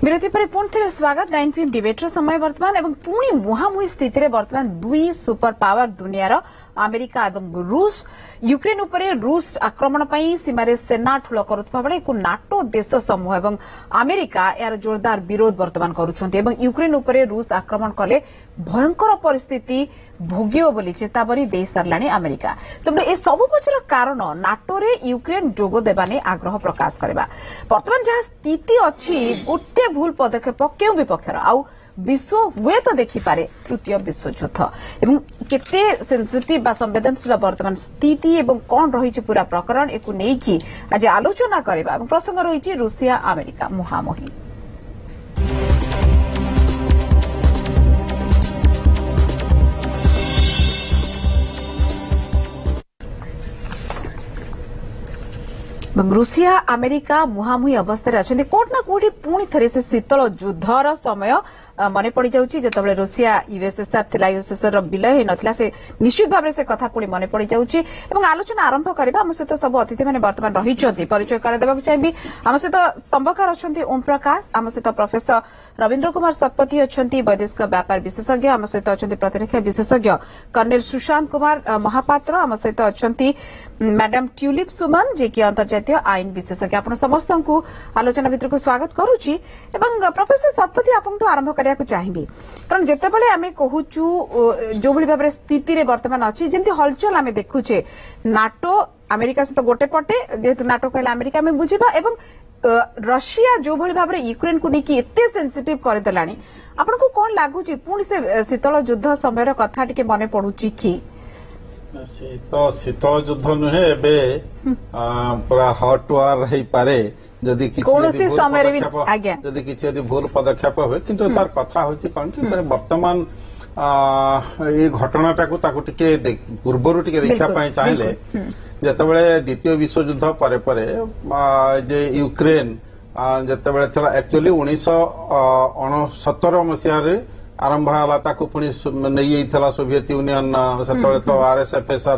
विरति पर पुणी थे स्वागत 9 PM डिबेटर समय वर्तमान एवं पुणी मुहांमुही स्थिति वर्तमान दुई सुपर पावर दुनियार अमेरिका एवं रूस यूक्रेन उपरे रूस आक्रमण पर सीमार सेना ठूल करुवा बेले एक नाटो देश समूह एवं अमेरिका यार जोरदार विरोध वर्तमान करुछन्ति यूक्रेन उपरे रूस आक्रमण कले भयंकर परिस्थिति भोगियो बोली चेतावनी दे सारलाणी अमेरिका ए सबु पछर कारण नाटोरे यूक्रेन जोग देवाने आग्रह प्रकाश करबा वर्तमान जहाँ स्थिति अच्छी गोटे भूल पदक्षेप क्यों विपक्षर आउ विश्व हुए तो देखिपारे तृतीय विश्वयुद्ध एवं केते सेंसिटिव बा संवेदनशील वर्तमान स्थिति एवं कौन रही पूरा प्रकरण एक नहीं आज आलोचना करबा प्रसंग रही रूसिया अमेरिका मुहांमुही रूसिया अमेरिका मुहांमुही अवस्था अच्छा कोट ना कोटी पुणी थे से शीतल युद्धर समय मन पड़ जाऊँगी जिते रूसिया यूएसएसआर थिला यूएसएसआर विलय हो नथिला से निश्चित भाव से कथा पुणी मन पड़ जाऊँगी आलोचना आरंभ करबा आम सहित सब अतिथि मैंने वर्तमान रही परिचय करदेवा चाहिए आम सहित स्तंभकार अच्छा ओम प्रकाश आम सहित प्रोफेसर रवीन्द्र कुमार शतपथी अच्छा वैदेशिक व्यापार विशेषज्ञ आम सहित अच्छा प्रतिरक्षा विशेषज्ञ कर्नेल सुशांत कुमार महापात्र आम सहित अच्छा मैडम ट्यूलिप सुमन जी की अंतर्जातीय आईन विशेषज्ञ आप समस्त को आलोचना भितर को स्वागत करुच्ची प्रोफेसर शतपथी आपको आरंभ करने चाहिए कारण जितेबाला आम कहूँ जो भाव स्थिति रे वर्तमान अच्छी जमी हलचल आम देखुचे नाटो अमेरिका सहित गोटे पटे जेहेतु नाटो कहले अमेरिका में बुझा एवं रशिया जो भाव यूक्रेन को लेकिन एते सेंसिटिव करदेला आपको कौन लगुच पुणी से शीतल युद्ध समय कथा टी मन पड़ुची कि शीतल युद्ध नुहे एबे पूरा हॉट वार हो पारे जदि किसी भूल पदक्षेप हुए किंतु तार कथा हूँ कौन कि वर्तमान ये घटनाटा को पूर्वर देखा चाहिए जितेबाला द्वितीय विश्वयुद्ध पर जे यूक्रेन जितेबाला एक्चुअली 1969 मसीह आरंभ है पुणी नहीं सोवियत यूनियन से तो आरएसएफएसआर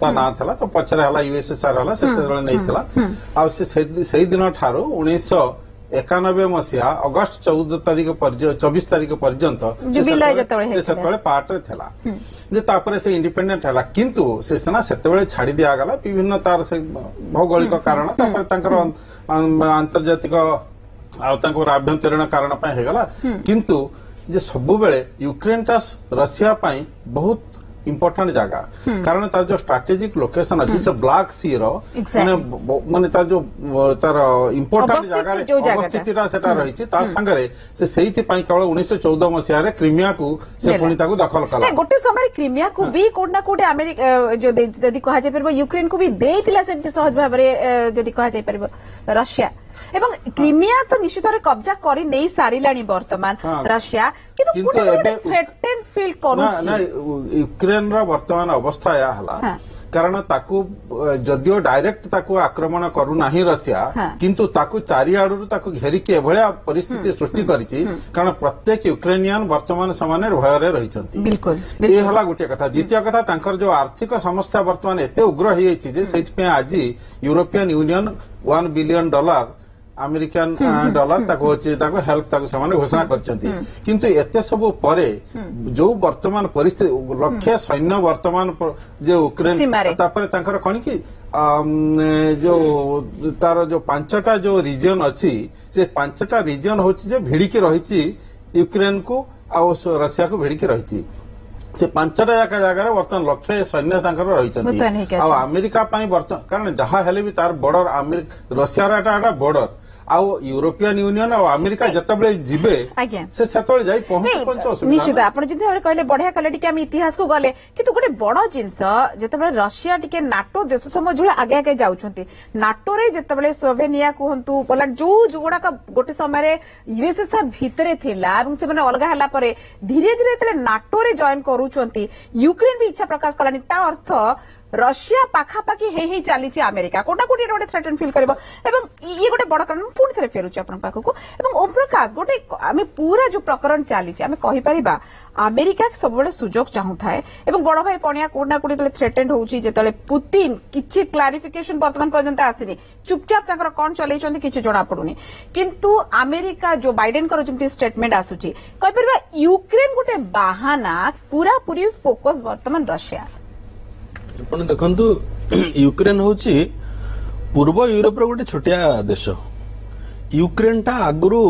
था ना था तो पचर है यूएसएसआर है से दिन ठारू 1991 मसीहा अगस्ट 24 तारीख पर्यंत से पार्ट थे से इंडिपेंडेंट है किंतु से सेना से छाड़ी दिगला विभिन्न तार से भौगोलिक कारण आंतर्जातिक आभ्यंतरीण कारण होगला किंतु जे सबु बेले यूक्रेन टा रशिया पाई बहुत इम्पोर्टेंट जगह कारण तार जो स्ट्रेटेजिक लोकेशन अच्छी से ब्लैक सी रो माने तार जो तार इम्पोर्टेंट जगह अवस्थितिटा सेटा रही संगे से सेहिति पाई केवल 1914 मसीह रे क्रीमिया को से पुणी ताकू दखल कला गोटे समय क्रीमिया को भी कोड ना कोड अमेरिका जो जदि कहा जाय परबो यूक्रेन को भी देइतिला से सहज भाव रे जदि कहा जाय परबो रशिया एवं क्रीमिया तो निश्चित भाव कब्जा करी नहीं सारिलानी वर्तमान रशिया थ्रेटेन फील करू यूक्रेन रा वर्तमान अवस्था या हला कारण ताकू जदियो डायरेक्ट ताकू आक्रमण करू नाही रशिया किंतु ताकू चारिआडू ताकू घेरिके एभलिया परिस्थिति सृष्टि करिछि कारण प्रत्येक यूक्रेनियन वर्तमान समान भय रे रहिसंती बिल्कुल ये हला गुटे कथा द्वितीय कथा तांकर जो आर्थिक समस्या वर्तमान एते उग्र होई छि जे सेति पे आज European union $1 billion American dollar help घोषणा करछंती किंतु एते सब परे जो वर्तमान परिस्थिति लक्ष्य सैन्य वर्तमान जो यूक्रेन तापर तांकर कौन कि जो तार जो 5टा जो रीजन अच्छी से 5टा रीजन होची जे भिड़िकी रही यूक्रेन को आ रशिया को भिड़िकी रही से 5टा जगह वर्तमान लक्ष्य सैन्य रही अमेरिका वर्तमान कारण जहाँ हेले भी तार बॉर्डर रशिया बॉर्डर आउ यूरोपियन यूनियन और अमेरिका जितेबाला जीवे से जाई पहुंच निश्चित आपन जिते भाव कहले बढ़िया कले टिके हम इतिहास को गले किंतु गोटे बड़ जिनस जितेबाला रशिया टिके नाटो देश समूह जो आगे आगे जाउछंती नाटो रे जितेबाला स्लोवेनिया कहंतु पोलैंड जो जोगुड़ा गोटे समय यूएसएसआर भितरे थिला एवं से माने अलगा हला परे धीरे धीरे नाटो रे जॉइन करूछंती यूक्रेन भी इच्छा प्रकाश कलानी ता अर्थ रशिया पाखापाखि हे चली अमेरिका कोटा कोटी गोटे थ्रेटन फिल कर ये गोटे बड़ कारण पुणी थे फेरुचे आपण पाखक ओम प्रकाश गोटे आम पूरा जो प्रकरण चली आम कहीपर अमेरिका सब सुजोग चाहू थाए बड़ भाई पणिया कोटा कोटी थ्रेटेंड होची जेतले पुतिन किछि क्लारिफिकेशन वर्तमान पर्यंत आसीनी चुपचाप ताकर कोन चलैछन्ति किछि जणा पडुनी किंतु अमेरिका जो बाइडेन कर जेमति स्टेटमेंट आसुची कहीपर यूक्रेन गोटे बाहाना पूरा पूरी फोकस वर्तमान रशिया आपण देखंतु यूक्रेन होची पूर्व यूरोप रो गोटे छोटिया देश यूक्रेन टा आगुरु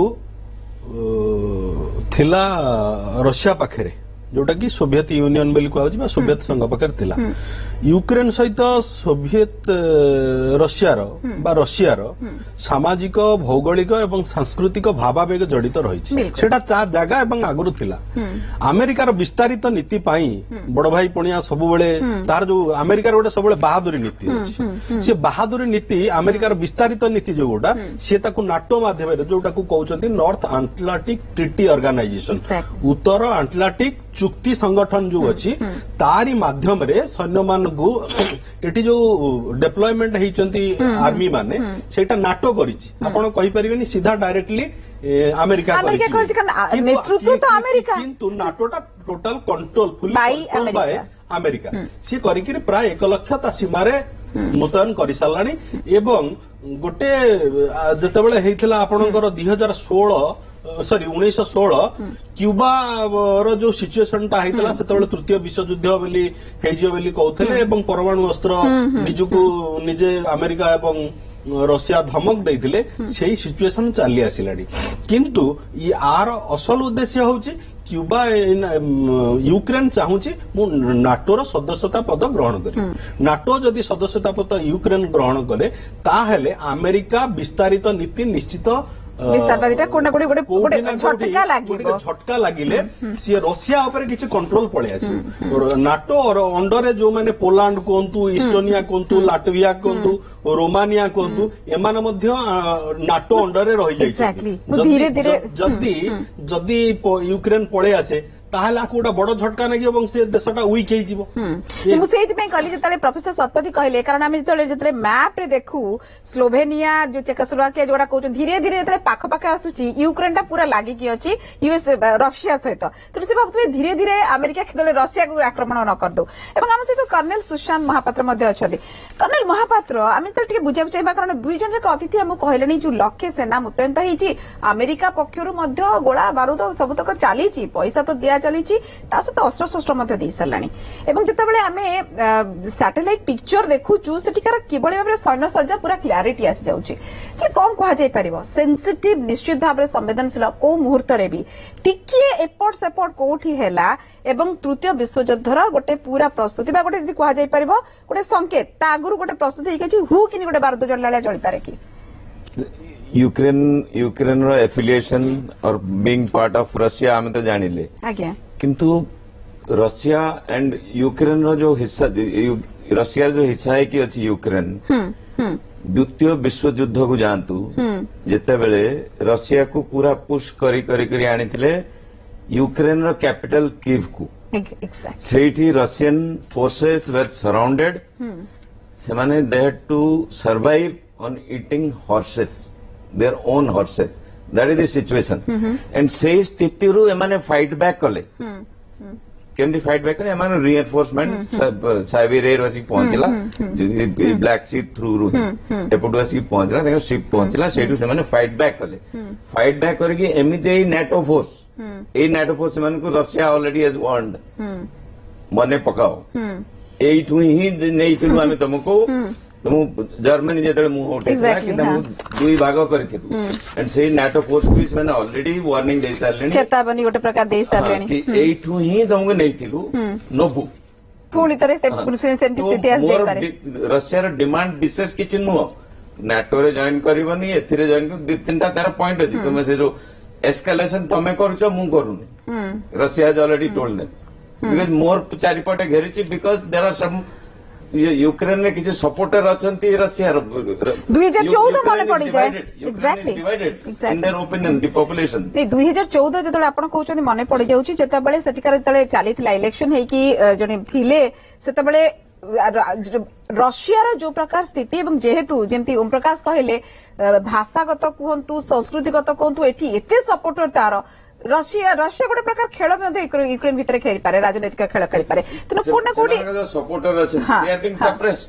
थिला रशिया पाखरे जोटा कि सोवियत यूनियन बोली कहूँ सोवियत संघ पाखे थिला यूक्रेन सहित सोवियत रशियार सामाजिक भौगोलिक एवं सांस्कृतिक भावावेग जड़ित रही ता जगह एवं आगुरु थिला अमेरिकार विस्तारित नीति पाई बड़ भाई पणिया सब तार जो अमेरिकार गोटे सब बहादुरी नीति अच्छी सी बहादुरी नीति अमेरिकार विस्तारित नीति जो गोटा सी नाटो माध्यम जोटा कहते नॉर्थ आटलांटिक ट्रिटी ऑर्गेनाइजेशन उत्तर आटलांटिक चुक्ति संगठन जो अच्छी तारी माध्यम सैन्य मान एटी जो डेप्लॉयमेंट होती आर्मी माने सेटा नाटो करिछि आपण कहि परिबेनी सीधा डायरेक्टली अमेरिका नेतृत्व तो अमेरिका किंतु नाटोटा total control fully control by America सी करिकि प्राय 1 लाख ता सीमारे मुतयन करि सालानी एवं गोटे जेतेबेले हेइथिला आपणकर 1916 क्यूबा रो जो सिचुएशन टा हेइतला सेतेबेले तृतीय विश्वयुद्ध बोली हेजियो बोली कहउथले एवं परमाणु अस्त्र निजुको निजे अमेरिका एवं रशिया धमक देइथिले सेही सिचुएशन चली आसिलाडी किंतु ये आर असल उद्देश्य होउची क्यूबा यूक्रेन चाहूची मु नाटोर सदस्यता पद ग्रहण करी नाटो जदि सदस्यता पद यूक्रेन ग्रहण करे ताहेले अमेरिका विस्तारित नीति निश्चित झटका लगिले सी रशिया उपर किछि कंट्रोल पळे आसी नाटो अंडर जो माने पोलैंड कोंतु इस्टोनिया कोंतु लाटविया कोंतु रोमानिया कोंतु एमान मध्य नाटो अंडर रे रहि जाय धीरे धीरे जदि यूक्रेन पळे आसे ताहले आकु गोटा बड़ झटका नागी एवं से देशटा वीक हे जिवो मु सेति पे कहली जतले प्रोफेसर सतपति कहले कारण हम जतले मैप रे देखू स्लोवेनिया जो चेकोस्लोवाकिया जोडा कहू धीरे धीरे जतले पाख पाख आसुची यूक्रेन टा पूरा लागि की अछि यूएस रशिया सहित तो से भाबुवे धीरे धीरे अमेरिका खेदले रशिया को आक्रमण न कर दो एवं हम सहित कर्नल सुशांत महापात्र मध्ये अछथि कर्नल महापात्र आमे त टिके बुझा चाहिबा कारण दुई जन अतिथि हम कहलेनी जो लक्ष्य सेना मुतयन हिची अमेरिका पक्षरु मध्ये गोला बारूद सबतक चलीची पैसा तो दिया चली सहित अस्त्र शस्त्र दे साराणी जितेबाला आम सैटेलाइट पिक्चर देखुचु सेठिकार किभली भाव सैन्य सज्जा पूरा क्लारिटी आसी जाउची कि कौन कह सेंसिटिव निश्चित भाव संवेदनशील को मुहूर्त भी टिके एपट सेपट कोठी हैला एवं तृतीय विश्वयुद्धर गोटे पूरा प्रस्तुति बा गोटे कह गोटे संकेत ता आगुरु गोटे प्रस्तुति होगी हु कि गोटे बारूद जड़ला जली पारे कि यूक्रेन रो एफिलिएशन और बीइंग पार्ट ऑफ रशिया हमें तो जानिले आज्ञा किंतु रशिया एंड यूक्रेन रो जो हिस्सा रशिया जो हिस्सा है कि अच्छी यूक्रेन द्वितीय विश्व युद्ध को जानतु जिते बेले रशिया को पूरा पुश करी आनिथिले यूक्रेन रो कैपिटल कीव को सेठी रशियन फोर्सेस वर सराउंडेड से माने they had to survive on eating horses their own horses that is the situation and से स्थिति रु एमाने फाइट बैक कले केमती फाइट बैक कले एमाने रिइंफोर्समेंट साइबेरिया आसी पहुंचला ब्लैक सी थ्रू रु एपटु आसी पहुंचला देखो शिप पहुंचला सेठु से माने फाइट बैक करके एमिते नेटो फोर्स माने को रशिया ऑलरेडी हैज वार्नड मने पकाओ एठु ही नेइथिलु आमे तुमको तुम जर्मनी जो दुई भाग कर नाटो फोर्स भी ऑलरेडी वार्निंग दे सारे चेतावनी गोटे प्रकार दे सारे एठू ही तुमको नहीं नबु पुणी थे रशिया डिमांड विशेष किसी नुह नाटो रे जॉइन करनी एथिरे जॉइन कर 2-3टा तार पॉइंट अच्छी तुम से जो एस्कालेशन तुम करुनी Russia has already told them because more चारिपटे घेरी because there are some Ukraine में किसी सपोर्टर अच्छी रशिया 2014 मन पड़ी जाए exactly in their opinion the population 2014 जतले आपण कहउछन मन पड़ी जाउची जतबेले सेटिकार जतले चलीथिला इलेक्शन हे कि जने थिले सेतबेले रशियार जो प्रकार स्थिति एवं जेहेतु जमती ओम प्रकाश कहले भाषागत कहतु संस्कृतिगत कहतु एटी एते सपोर्टर तार रशिया गोटे प्रकार खेल यूक्रेन भितर खेली पारे राजनैतिक खेल खेली पारे तेणु कोना कोडी सपोर्टर अछि they are being suppressed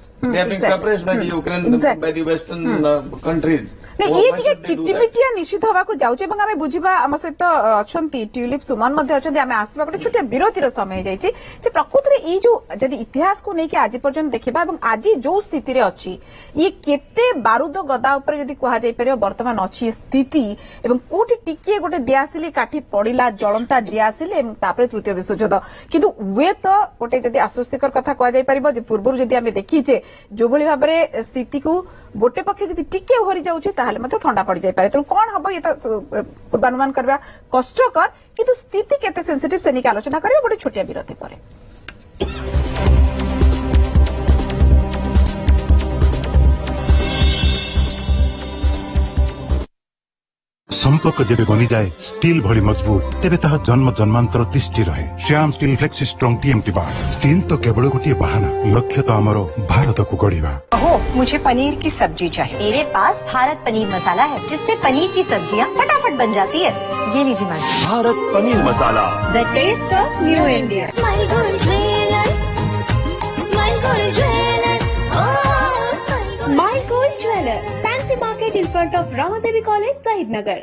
by the Ukraine by the western countries ये टिके किटिमिटिया निश्चित होगा को जाउचे एवं आमे बुझिबा हम सहित अछंती ट्यूलिप सुमन मध्ये अछंती आमे आसीबा गोटे छोटे विरतिर समय जाईची जे प्रकृति रे ई जो जदि इतिहास को नेकी आज पर्यंत देखिबा एवं आज जो स्थिति रे अछि ये केते बारूद गदा ऊपर जदि कहा जाई परियो वर्तमान अछि स्थिति एवं कोठी टिके गोटे दियासिली काठी पड़िला जळंता दियासिली एवं तापर तृतीय विश्वयुद्ध किंतु वे तो गोटे जदि आश्वस्तिकर कथा कहा जाई परिबो जे पूर्वरु जदि आमे देखिचे जो भली भाबरे स्थिति को गोटे पक्ष जदि टिके ओहरी जाउचे ताहले मते ठंडा पड़ जाई पारे तेणु कौन हम ये तो पूर्वानुमान करबा कष्टकर किंतु स्थिति केते सेंसिटिव से निकाल आलोचना करियो गोटे छोटिया विरति परे संपर्क जेबे बनी जाए स्टील भली मजबूत तेबे ताहा जन्म जन्मांतर तिष्ठी रहे Shyam steel flexi strong TMT बार स्टील तो केवल गोटे बहाना लक्ष्य तो हमरो भारत को गढ़िबा। ओहो मुझे पनीर की सब्जी चाहिए। मेरे पास भारत पनीर मसाला है जिससे पनीर की सब्जियां फटाफट बन जाती है। ये लीजिए ma'am Bharat paneer masala the taste of new India. Smile gold jewellers, smile gold jewellers, smile gold jewellers, fancy market in front of Ramadevi college Shahid Nagar.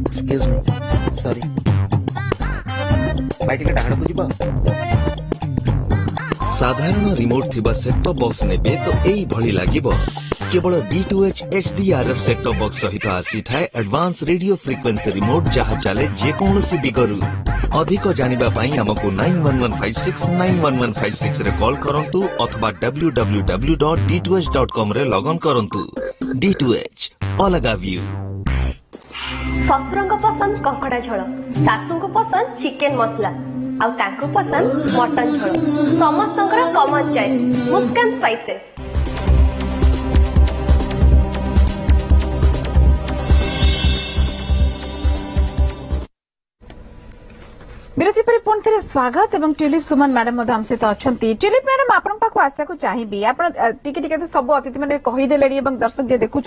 Excuse me sorry बाइटिका डाहाण को जिबा साधारण रिमोट थिबा सेट टॉप बॉक्स नेबे तो एई भली लागिबो केवल D2H HDRF set top box सहित आसी थाए एडवांस रेडियो फ्रीक्वेंसी रिमोट जहा चले जे कोनोसी दिगरु अधिक जानिबा पई हमकु 911156 91156 रे कॉल करंतु अथवा www.d2h.com रे लॉग ऑन करंतु। D2H अलगा व्यू। ससुर को पसंद ककड़ा झोल, सासू को पसंद चिकेन मसला आउ तांको पसंद मटन झोल। समस्तंकर कॉमन चॉइस मुस्कान स्पाइसेस। विरति पर पुणी थे स्वागत एवं ट्यूलिप सुमन मैडम हम सहित अच्छा ट्यूलिप मैडम आपण पाक आशा को चाहिए आप टिके सब अतिथि मैंने कहीदेले दर्शक जे देखुं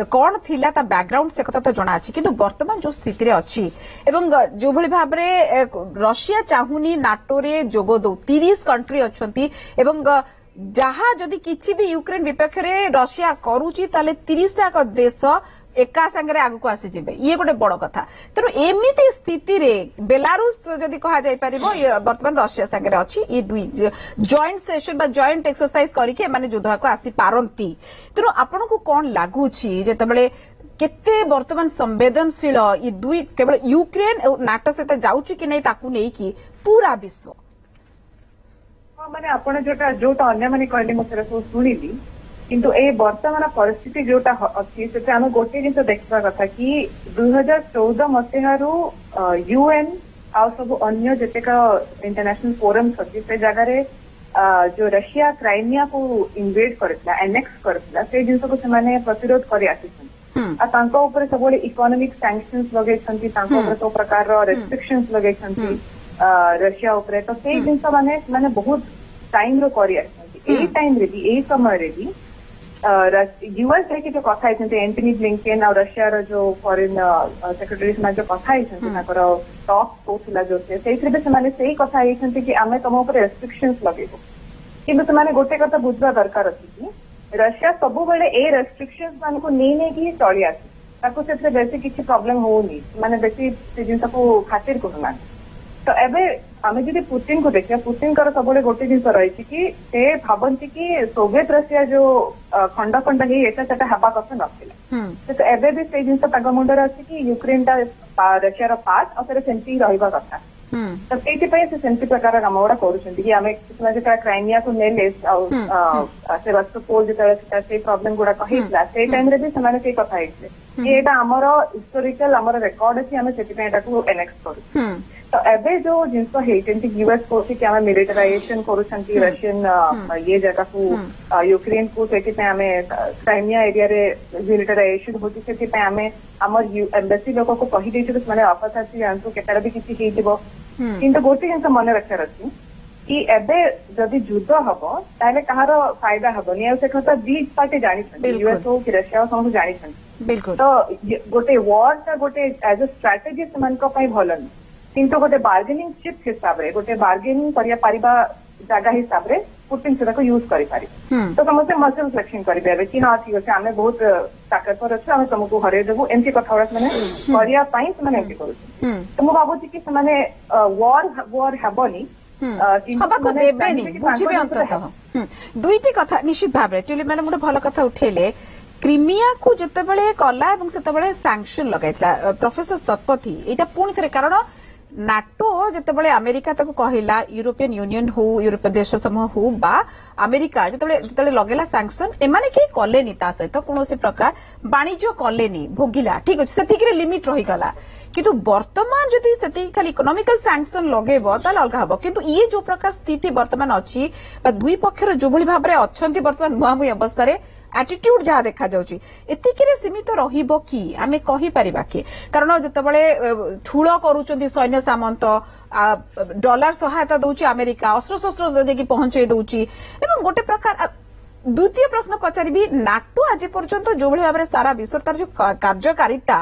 कौन थिला ता बैकग्राउंड से कथा तो जना अछि किंतु वर्तमान जो स्थिति रे अछि एवं जो भली भाव रे रशिया चाहुनी नाटो रे जोग दो 30 कंट्री अछंती एवं जहा जदि किछि भी यूक्रेन विपक्ष रे रशिया करूची ताले 30 टा देश एका संगे आगु को आसी जिबे ये गोटे बड़ कथा तेणु एमिति स्थिति रे बेलारूस जदि कहा जाय परिबो वर्तमान रशिया संगे अछि ये दुई जॉइंट सेशन बा जॉइंट एक्सरसाइज करिके माने युद्ध को आसी पारंती तेणु आपन को कोन लागु छी जेतबेले केते वर्तमान संवेदनशील ये दुई केवल यूक्रेन और नाटो सहित जाउची कि नै ताकू नै कि पूरा विश्व माने आपण जोटा अन्य माने कहले म सेरा सुनिली किंतु ए वर्तमान परिस्थिति जोटा अच्छी से आम गोटे जिन देखा कथा कि 2014 मसीहारू यूएन आ सब अन्य जेतेक इंटरनेशनल फोरम्स अच्छी से जगह जो रशिया क्राइमिया को इन्वेड करथिला एनेक्स करथिला से जिन को से प्रतिरोध कर आसिछन सब इकोनॉमिक सैंक्शंस लगेछंती सब प्रकार रेस्ट्रिक्शंस लगेछंती रशिया उपरे तो से जिन माने बहुत टाइम रो करी आछंती ए टाइम रे भी ए समय रे भी यूएस रे जो कथा एंटनी ब्लिंकेन और रशिया जो फॉरेन सेक्रेटरी से जो कथा टॉक होता जो से कथा कि आम तुम रेस्ट्रिक्शंस लगेबो किंतु तुमने गोटे कथा बुझा दरकार अच्छी कि रशिया सब बेले ए रेस्ट्रिक्शंस मान को नहीं चली आसी से बेसी किसी प्रॉब्लम होनी माने बेसी से जिन को खातिर करना तो एबे आमे जदि पुतिन को देखिया पुतिन कर सबले गोटे जिन रही कि से भावती कि सोवियत रशिया जो खंड खंड ही एटा सेटा हबा कथा नथिला तो एबे भी से जिन मुंडर अच्छी कि यूक्रेन टा रशिया पार्ट और सेमती रहिबा कथा तो से सेमती प्रकार काम गुड़ा कर क्राइमिया को नेले सेवास्तोपोल जो प्रॉब्लम गुड़ा कहला से टाइम रे भी से कथा कि एटा हमर हिस्टोरिकल हमर रेकॉर्ड अछि हमें सेति एटा को एनेक्स करू तो एबे जो जिनस हेटेंटी यूएस को कि हमें मिलिटराइजेशन करूछंती रशियन ये जगह को यूक्रेन को सेति पे हमें क्राइमिया एरिया रे मिलिटराइजेशन होती सेति पे हमें हमर एम्बेसी लोक को कहि दैछ कि माने वापस आसी जानतो केटार भी किछि हेइदिबो किंतु गोटे जिनस मन रखार अछि कि एबे जदि युद्ध हम ताले कहार फायदा हेनी आ से कथा दी पार्टी जानी यूएस हो कि रशिया हो सब जानी तो गोटे वार गोटे एज ए स्ट्राटेजी से भल नहीं किंतु गोटे बार्गेनिंग चिप हिसाब रे गोटे बार्गेनिंग करिया पारिबा जगह हिसाब रे पुतिन से यूज करि पारि तो समस्त मसल फ्लेक्सिंग करेंगे कि हाँ ठीक अच्छे आम बहुत ताकतवर अच्छे आम तुमको हरई देवु एमती कथा मैंने तो मुझे भावुँ कि वार हेबनी बुझे अंततः दुईटी कथा निश्चित भाव में ट्यूलिप मैडम गोटे भल कथा उठेले क्रिमिया को जितेबाला कला से सैंक्शन लगाइला प्रोफेसर शतपथी यहाँ पुणी थे कारण नाटो जितेबाला अमेरिका ताको कहला यूरोपियन यूनियन हो यूरोपीय देश समूह हो बा अमेरिका जितेबाला लगेला सैंक्शन एमाने के कलेनी ता सहित कौन प्रकार वाणिज्य कलेनी भोगिला ठीक अच्छे से लिमिट रहीगला किंतु वर्तमान जदि से खाली इकोनॉमिकल सैंक्शन लगेब ताले अलग हम किंतु ये जो प्रकार स्थिति वर्तमान अच्छी दुई पक्षर जो भाई भाव में अच्छा वर्तमान मुहांमुही अवस्था एटीट्यूड जहाँ देखा जाउची एतिकिरे सीमित रहिबो कि आमे कहि परिबा कि कारण जतबेले ठूल करूचंदी सैन्य सामंत डॉलर सहायता दउची अमेरिका अस्त्र शस्त्र देकी पहुंचे दउची एवं गोटे प्रकार द्वितीय प्रश्न पचारिबी नाटो आज पर्यंत जो भाई भाव में सारा विश्व तार जो कार्यकारिता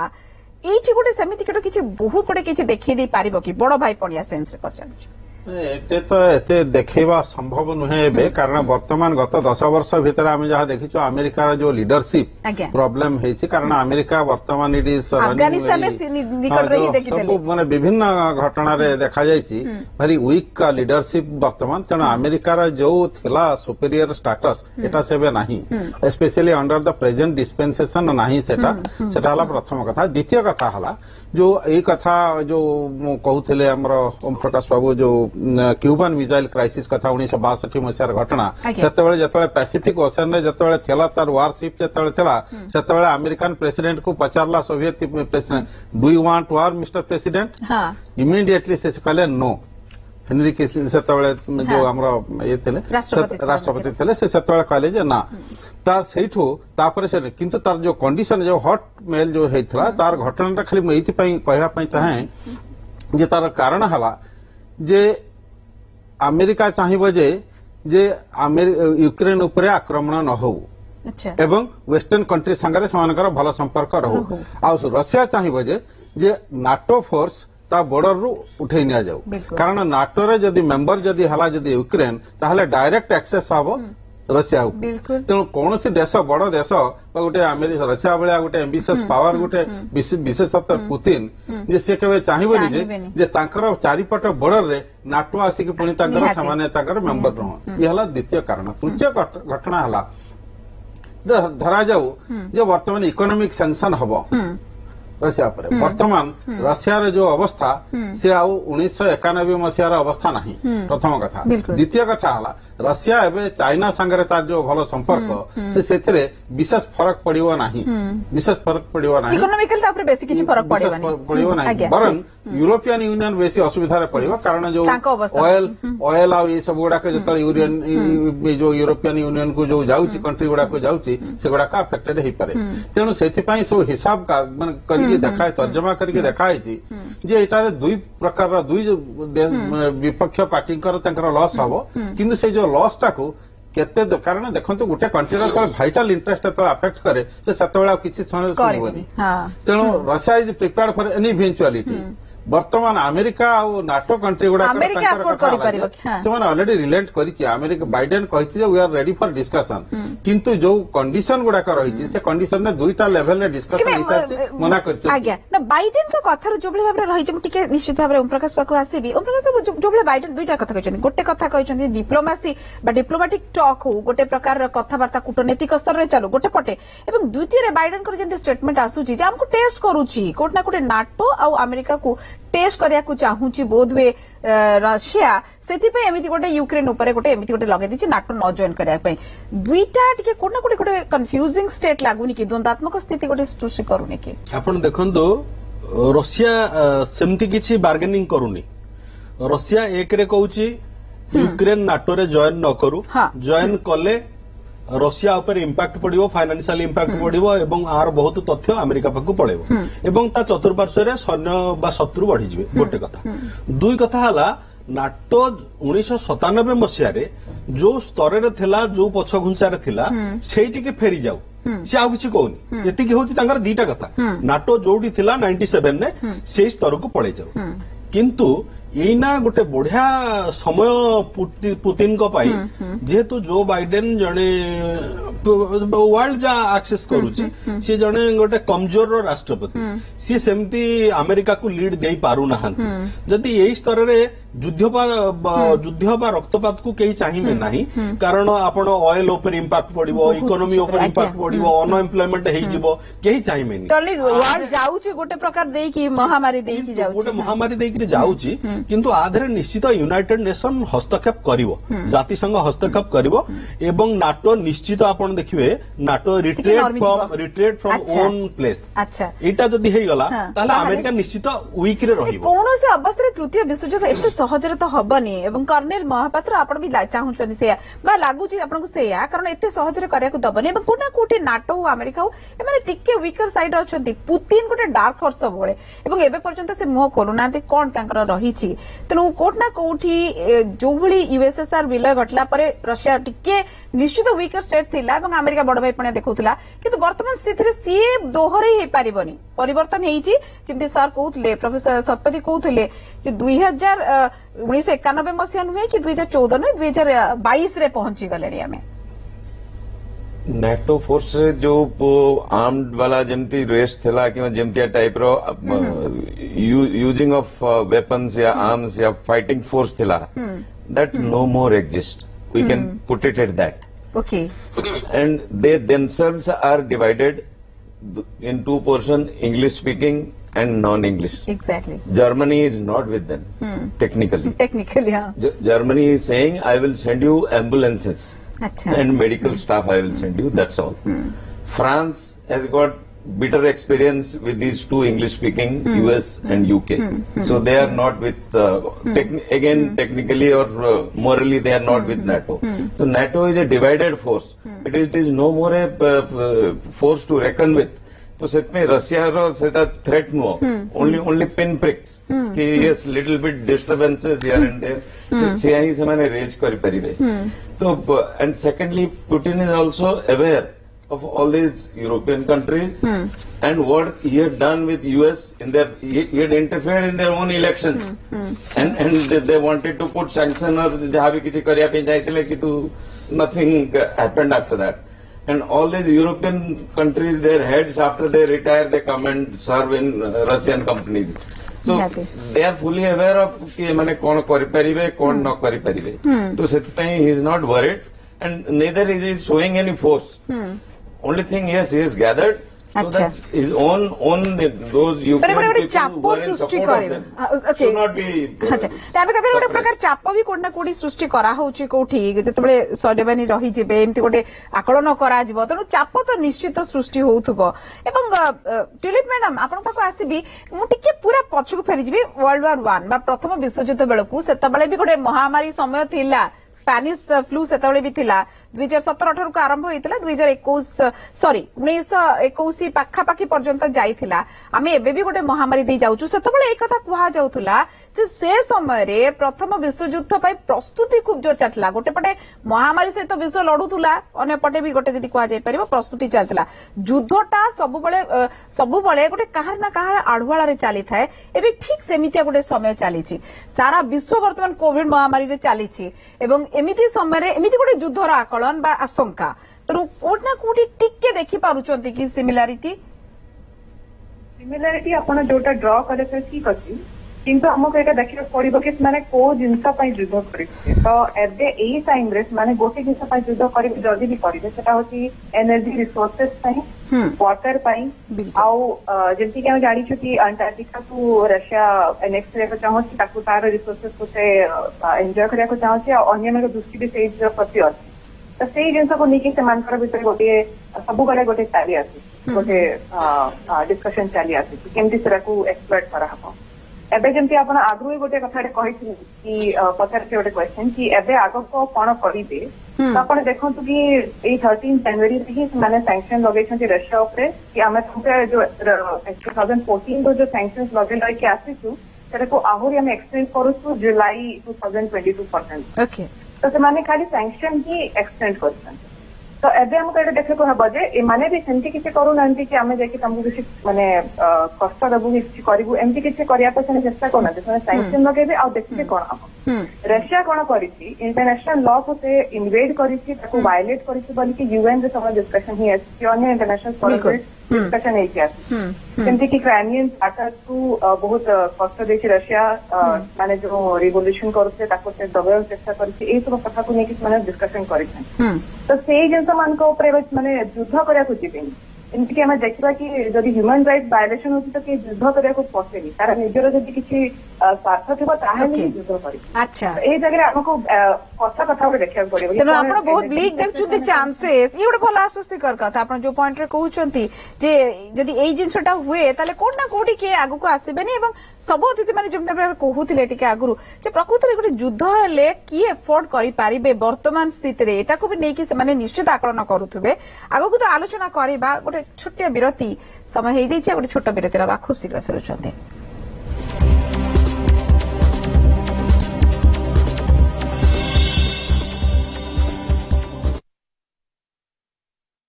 एठी गोटे सेमिति केटो किछि बहुत गोटे किछि देखि दे पारिबो कि बड़ भाई पणिया सेंस रे पचारुची एटे तो एते देखा संभव नुहे कारण वर्तमान गत 10 वर्ष भितर आम जहाँ देखीचु अमेरिकार जो लीडरशिप प्रॉब्लम है कारण अमेरिका वर्तमान इट इज सब माने विभिन्न घटना देखा भारी वीक लीडरशिप वर्तमान तेणु अमेरिकार जो थिला सुपीरियर स्टेटस एटा सेबे नहीं specially under the present dispensation नहीं सेटा प्रथम कथा द्वितीय कथा हला जो यही कथा जो कहते हमर ओम प्रकाश बाबू जो क्यूबान मिसाइल क्राइसिस कथा 1962 मसीहार घटना सेतेबेले जतबेले पैसिफिक ओशन रे जतबेले थिला तार वारशिप जतबेले थिला सेतेबेले अमेरिकन प्रेसिडेंट को पचारला Soviet president do you want war mister president immediately से कहले नो हेनरी किसिंजर सेतेबेले जो हमर ये थिले राष्ट्रपति थिले से सेतेबेले कहले जे ना तार सेठू तापर से किंतु तार जो कंडीशन जो हॉट मेल जो हेथला तार घटना खाली मैं एथि पई कहया पई चाहे जे तार कारण हला जे अमेरिका चाहिबो जे यूक्रेन उपरे आक्रमण न हो एवं वेस्टर्न कंट्री संगे सेमानकर भल संपर्क रहू आ रशिया चाहिबो जे नाटो फोर्स ता बॉर्डर रु उठे निया जाऊ कारण नाटो रे जदि मेंबर जदि हला जदि यूक्रेन ताहले डायरेक्ट एक्सेस हबो रशिया तेणु कौन देश बड़ देश गोटे रशिया भाया गोटे एम्बिशियस पावर गोटे विशेषतः पुतिन जे से केवे चाहिबनी जे तांकर चारिपट बॉर्डर रे नाटो आसिक पुणी तांकर मेंबर रह ये हला द्वितीय कारण तृतीय घटना हला धरा जाऊ जे वर्तमान इकोनॉमिक सैंक्शन हबो रशिया पर वर्तमान रशिया जो अवस्था से आउ 1991 मसीहार अवस्था नहीं प्रथम कथा द्वितीय कथा हला रशिया एवं चाइना सांगरे तार जो भल संपर्क से विशेष फरक पड़ो ना विशेष फरक पड़ो ना पड़ो ना बरं यूरोपियन यूनियन बेसी असुविधा पड़ो कारण जो ऑयल आ ये सब गुड़ाक जो जो यूरोपियन यूनियन को जो जाउची कंट्री गुड़ाक जाउची से गुड़ाक अफेक्टेड हो पारे तेणु से सब हिसाब का करके देखा तर्जमा करके देखाई जे एटारे दुई प्रकार दुई विपक्ष पार्टी लॉस हम किंतु से जो लॉस टाकू केते कारण देखो गोटे कंट्री भाइटाल इंटरेस्ट अफेक्ट करे से किसी शुणवनी तेणु Russia is prepared for any eventuality वर्तमान अमेरिका और नाटो कंट्री गुड़ा ऑलरेडी रिलेट कर बाइडेन कही we are ready for discussion किंतु जो कंडीशन गुड़ाक रही से कंडीशन में दुईटा लेवल रे डिस्कशन मना कर बाइडेन का कथा जो भाव में रही निश्चित भाव में ओम प्रकाश पाखु आसबि ओम प्रकाश जो बाइडेन दुईटा कथा कहते गोटे कथा कहते डिप्लोमेसी डिप्लोमेटिक टॉक हो गोटे प्रकार कथबार्ता कूटनैतिक स्तर में चलू गोटे पटे एवं द्वितीय बाइडेन जमी स्टेटमेंट आसूची आमको टेस्ट करुच्ची कोटे ना कोटे नाटो आ अमेरिका को टेस्ट करिया को चाहूची बोध वे रशिया सेथिपे एमिति गोटे यूक्रेन ऊपर गोटे एमिति गोटे लगे दिछि नाटो न जॉइन करिया पई दुईटा टिके कोना कोटे गोटे कंफ्यूजिंग स्टेट लागुनी कि द्वंद्वात्मक स्थिति गोटे सृष्टि करूनी कि आपण देखंदो रशिया सेमति किछि बार्गेनिंग करूनी रशिया एक रे कहूची यूक्रेन नाटो रे जॉइन न करू जॉइन कले रशिया ऊपर इंपैक्ट पड़ो फाइनेंशियल इंपैक्ट पड़ो एवं आर बहुत तथ्य अमेरिका पाखु पड़ेबो एवं ता चतुर्पार्श्व रे सैन्य बा शत्रु बढ़ी जिवे गोटे कथा दुई कथा हला नाटो 1997 मसीह जो स्तर थिला जो पछ घुंचारे थिला सेठी फेरी जाऊ से आउ किसी कहूनी एतिकी होची तांकर दीटा कथा नाटो जोडी थिला 97 ने से स्तर को पळे जाऊ किंतु एना गोटे बढ़िया समय पुतिन को पाई जेहेतु जो बाइडेन जने वर्ल्ड जा एक्सेस करूची सी जने गोटे कमजोर राष्ट्रपति सी सेमती अमेरिका को लीड दे पारु नाहंती जदि एई स्तर रे युद्ध बा रक्तपात को कई चाहिए नहीं कारण आपण ऑयल ऊपर इंपैक्ट पड़िबो इकोनॉमी ऊपर इंपैक्ट पड़िबो अनएम्प्लॉयमेंट हेई जिवो केही चाहिए नहीं तली वर्ल्ड जाउची गोटे प्रकार देई की महामारी देई की जाउची गोटे महामारी देई की जाउची किंतु आधरे निश्चित यूनाइटेड नेशन हस्तक्षेप करिवो जातिसंघ हस्तक्षेप करिवो एवं नाटो निश्चित आपण देखिबे NATO retreat from own place अच्छा एटा जदी हेई गला ताले अमेरिका निश्चित वीक रे रहिबो कोन से अवस्था तृतीय विश्वयुद्ध एते सहजरे तो हबनी एवं कर्नेल महापात्र आपण भी चाहूछन से बा लागुची आपण को से कारण एते सहजरे करिया को दबनी एवं कोना कोठी नाटो हो अमेरिका हो एमाने टिके वीकर साइड अछंती पुतिन गोटे डार्क हॉर्स सबळे एवं एबे पर्यंत से मुह खोलुनाते कोन तांकर रहिछि तेनु कोटना कोठी जो भली यूएसएसआर विलय घटला परे रशिया टिके निश्चित वीकर स्टेट थिला एवं अमेरिका बड़ भाई पणे देखौथिला किंतु वर्तमान स्थिति रे सी दोहरे हे पारिबनी परिवर्तन हेइछि जेमति सर कहउथले प्रोफेसर सतपति कहउथले जे 1991 मसीहा नुहे कि 2014 नुहे 2022 रे पहुंची गले आमे नाटो फोर्स जो आर्म्ड वाला जमती रेस थिला कि जमती टाइप रो यूजिंग ऑफ वेपन्स या आर्म्स या फाइटिंग फोर्स थिला that no more exist we can put it at that okay and they themselves are divided in two portion English speaking and non-English. Exactly. Germany is not with them technically. Technically, yeah. Germany is saying I will send you ambulances Achha. and medical staff I will send you. That's all. France has got bitter experience with these two English-speaking US and UK. So they are not with again technically or morally they are not with NATO. So NATO is a divided force. It is no more a force to reckon with. तो सेटमें Russia रो सेटा threat no only pin pricks कि yes little bit disturbances here and there से ही से माने raise कर परिबे तो and secondly Putin is also aware of all these European countries and what he had done with US in their he had interfered in their own elections and they wanted to put sanction or jaha bhi kichi kariya pe jaitile ki tu nothing happened after that and all these European countries their heads after they retire they come and serve in Russian companies so they are fully aware of ki mane kon kari paribe kon no kari paribe to setpai he is not worried and neither is he showing any force only thing yes he has gathered so that his own those Ukrainian people चापो सृष्टि करे okay not be अच्छा ताबे कबे गोटे प्रकार चाप भी कोना कोडी सृष्टि करा होची कोठी जेतबे सडेबानी रही जेबे एमती गोटे आकलन करा जिवो तनो चाप तो निश्चित सृष्टि होउथबो एवं ट्यूलिप मैडम आपन पाको आसीबी मु टिके पूरा पछकु फेरि जिबी वर्ल्ड वार 1 बा प्रथम विश्वयुद्ध बेलकु सेतबेले भी गोटे महामारी समय थिला स्पेनिश फ्लू सेतबेले भी थिला 2017-18 को आरंभ होइतिला 1921 पाखापाखि पर्यंत जाइथिला आमे एबे भी गोटे महामारी दे जाउछु सेतबेले एक कथा कुहा जाउथुला जे से समय रे प्रथम विश्वयुद्ध पई प्रस्तुति खूब जोर चलथिला गोटे पटे महामारी सहित विश्व लडुथुला अन्य पटे भी गोटे जदी कुहा जाय परिबो प्रस्तुति चलथिला युद्धटा सबुबळे गोटे काहार ना काहार आढुवाळा रे चाली थाए एबे ठीक सेमितिया गोटे समय चालीछि सारा विश्व वर्तमान कोविड महामारी रे चालीछि एवं एमिति समय रे एमिति गोटे युद्धर आकलन बा आशंका तो कोठना कोठी टिके देखि पारुचंती कि सिमिलारिटी आपण जोटा ड्रॉ करे से ठीक अछि किंतु हमको एटा देखियो पड़िबो कि माने को जिंसा पई युद्ध करिसे तो एबे एई टाइम रे माने गोटे जिंसा पई युद्ध करिबे जल्दी भी करिबे सेटा होची एनर्जी रिसोर्सेस पई वाटर पई आउ जेंति कि हम जानि छु कि अंटार्कटिका को रशिया एनेक्स करे को चाहो कि ताकू तार रिसोर्सेस को से एन्जॉय करे को चाहो कि अन्य मन दृष्टि भी से प्रति अछि तो से जिंसा को निकी से मानकर भीतर गोटे सब बड़े गोटे चाली आसी गोटे डिस्कशन चाली आसी केमति सेरा को एक्सप्लोर करा हबो एबे जेमति आपण आगु गोटे कथाटे कहिथिले कि पचारते गोटे क्वेश्चन कि एबे आगो को कोन करिबे तो आपण देखंतु कि ए 13 जनवरी रे ही माने सैंक्शन लगे छथि रशिया ऊपर कि हम जो 2014 जो सैंक्शंस लगे लय के आसीछु ସେଟାକୁ ଆହୁରି ଆମେ ଏକ୍ସଟେଣ୍ଡ କରୁଛୁ ଜୁଲାଇ 2022 ପର୍ଯ୍ୟନ୍ତ। ଓକେ, ତ ସେମାନେ ଖାଲି ସାଂକ୍ସନ ହିଁ ଏକ୍ସଟେଣ୍ଡ କରୁଛନ୍ତି। ତ ଏବେ ଆମକୁ ଏଇଟା ଦେଖିବାକୁ ହବ ଯେ ଏମାନେ ବି ସେମିତି କିଛି କରୁନାହାନ୍ତି କି ଆମେ ଯାଇକି ତମକୁ କିଛି ମାନେ କଷ୍ଟ ଦେବୁ କିଛି କରିବୁ, ଏମିତି କିଛି କରିବା ପାଇଁ ସେମାନେ ଚେଷ୍ଟା କରୁନାହାନ୍ତି। ସେମାନେ ସାଂକ୍ସନ ଲଗେଇବେ ଆଉ ଦେଖିବେ କଣ ହବ। ରଷିଆ କଣ କରିଛି, ଇଣ୍ଟରନ୍ୟାସନାଲ ଲ କୁ ସେ ଇନଭେଡ୍ କରିଛି, ତାକୁ ଭାୟୋଲେଟ୍ କରିଛି ବୋଲିକି ୟୁଏନ ରେ ସମୟ ଡିସ୍କସନ ହିଁ ଆସିଛି, ଅନ୍ୟ ଇଣ୍ଟରନ୍ୟାସନାଲ ଫୋରମରେ ଡିସ୍କସନ ହେଇକି ଆସିଛି। ଯେମିତି କି କ୍ରାଇମିଆନ ଟାଟାର୍ସ କୁ ବହୁତ କଷ୍ଟ ଦେଇଛି ରଷିଆ, ମାନେ ଯୋଉ ରିଭଲ୍ୟୁସନ କରୁଥିଲେ ତାକୁ ସେ ଦବାଇବାକୁ ଚେଷ୍ଟା କରିଛି, ଏଇ ସବୁ କଥାକୁ ନେଇକି ସେମାନେ ଡିସ୍କସନ କରିଛନ୍ତି। ତ ସେଇ ଜିନିଷ ମାନଙ୍କ ଉପରେ ମାନେ ଯୁଦ୍ଧ କରିବାକୁ ଯିବେନି। ଏମିତିକି ଆମେ ଦେଖିବା କି ଯଦି ହ୍ୟୁମାନ ରାଇଟ୍ ଭାୟୋଲେସନ ହଉଛି ତ କିଏ ଯୁଦ୍ଧ କରିବାକୁ ପଶେନି, ତାର ନିଜର ଯଦି କିଛି ସ୍ୱାର୍ଥ ଥିବ ତାହେଲେ ହିଁ ଯୁଦ୍ଧ କରିବ। ଆଚ୍ଛା, ଏଇ ଜାଗାରେ ଆମକୁ କଥା ଗୋଟେ ଦେଖିବାକୁ ପଡିବ। ତେଣୁ ଆପଣ ବହୁତ ବ୍ଲିକ୍ ଦେଖୁଛନ୍ତି ଚାନ୍ସେସ୍, ଇଏ ଗୋଟେ ଭଲ ଆଶ୍ୱସ୍ତିକର କଥା। ଆପଣ ଯୋଉ ପଏଣ୍ଟରେ କହୁଛନ୍ତି ଯେ ଯଦି ଏଇ ଜିନିଷଟା ହୁଏ ତାହେଲେ କୋଉଠି ନା କୋଉଠି କିଏ ଆଗକୁ ଆସିବେନି, ଏବଂ ସବୁ ଅତିଥି ମାନେ ଯେମିତି ଆପଣ କହୁଥିଲେ ଟିକେ ଆଗରୁ ଯେ ପ୍ରକୃତରେ ଗୋଟେ ଯୁଦ୍ଧ ହେଲେ କିଏ ଏଫୋର୍ଡ କରିପାରିବେ ବର୍ତ୍ତମାନ ସ୍ଥିତିରେ, ଏଟାକୁ ବି ନେଇକି ସେମାନେ ନିଶ୍ଚିତ ଆକଳନ କରୁଥିବେ। ଆଗକୁ ତ ଆଲୋଚନା କରିବା, ଗୋଟେ ଛୋଟିଆ ବିରତି ସମୟ ହେଇଯାଇଛି, ଗୋଟେ ଛୋଟ ବିରତି ନେବା, ଖୁବ୍ ଶୀଘ୍ର ଫେରୁଛନ୍ତି।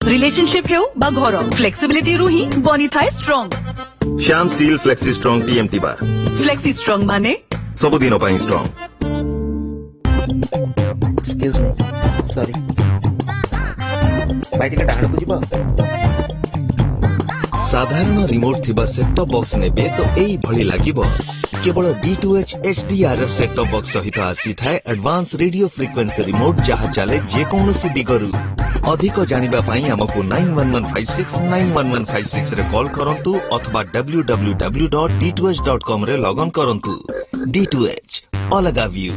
रिलेशनशिप हेउ बा घर फ्लेक्सिबिलिटी रु ही बनी थाए strong. Shyam steel flexi strong TMT बार। फ्लेक्सी स्ट्रांग माने सब दिन स्ट्रांग। एक्सक्यूज मी, सॉरी भाई टिके डाहाण को जीवा। साधारण रिमोट थिबा सेट टॉप बॉक्स नेबे तो एई भली लागिबो। केवल D2H HDRF set top box सहित आसी थाए एडवांस रेडियो फ्रीक्वेंसी रिमोट जहा चले जे कोनोसी दिगरु। अधिक जानिबा पाई हमकु 9115691156 रे कॉल करंतु अथवा www.d2h.com रे लॉग इन करंतु। D2H अलगा व्यू।